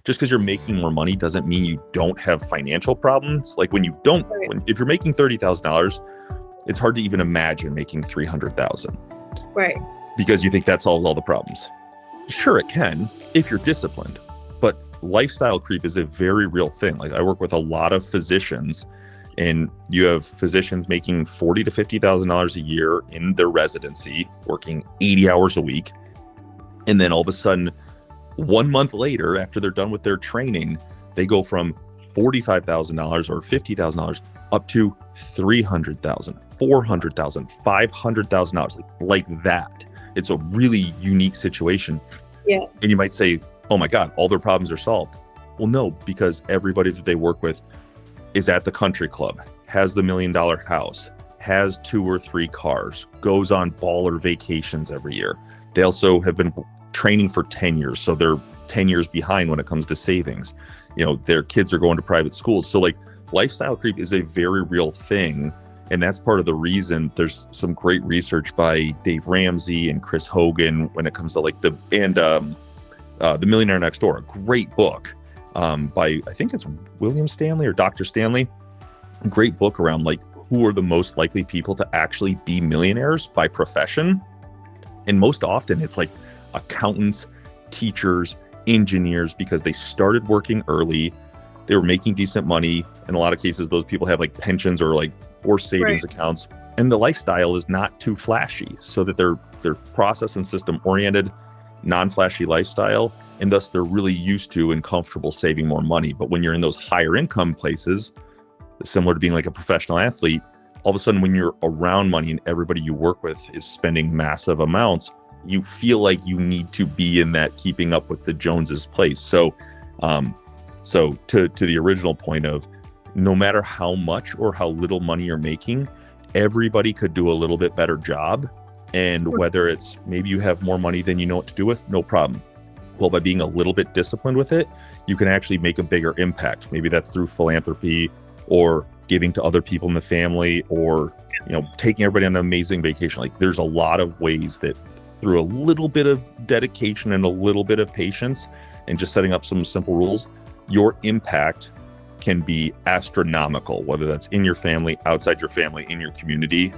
just because you're making more money doesn't mean you don't have financial problems. Like when you don't, if you're making $30,000, it's hard to even imagine making $300,000. Right. Because you think that solves all the problems. Sure, it can if you're disciplined, but lifestyle creep is a very real thing. Like I work with a lot of physicians, and you have physicians making $40,000 to $50,000 a year in their residency, working 80 hours a week. And then all of a sudden, 1 month later, after they're done with their training, they go from $45,000 or $50,000 up to $300,000, $400,000, $500,000, like that. It's a really unique situation. Yeah. And you might say, oh my God, all their problems are solved. Well, no, because everybody that they work with is at the country club, has the $1 million house, has 2 or 3 cars, goes on baller vacations every year. They also have been training for 10 years. So they're 10 years behind when it comes to savings. You know, their kids are going to private schools. So like lifestyle creep is a very real thing. And that's part of the reason there's some great research by Dave Ramsey and Chris Hogan when it comes to like the Millionaire Next Door, a great book by, I think it's William Stanley or Dr. Stanley. Great book around like who are the most likely people to actually be millionaires by profession. And most often it's like accountants, teachers, engineers, because they started working early, they were making decent money. In a lot of cases, those people have like pensions or savings accounts, and the lifestyle is not too flashy, so that they're process and system oriented, non-flashy lifestyle, and thus they're really used to and comfortable saving more money. But when you're in those higher income places, similar to being like a professional athlete, all of a sudden when you're around money and everybody you work with is spending massive amounts, you feel like you need to be in that keeping up with the Joneses place. So to the original point of, no matter how much or how little money you're making, everybody could do a little bit better job. And whether it's maybe you have more money than you know what to do with, no problem. Well, by being a little bit disciplined with it, you can actually make a bigger impact. Maybe that's through philanthropy or giving to other people in the family, or, you know, taking everybody on an amazing vacation. Like there's a lot of ways that through a little bit of dedication and a little bit of patience and just setting up some simple rules, your impact can be astronomical, whether that's in your family, outside your family, in your community.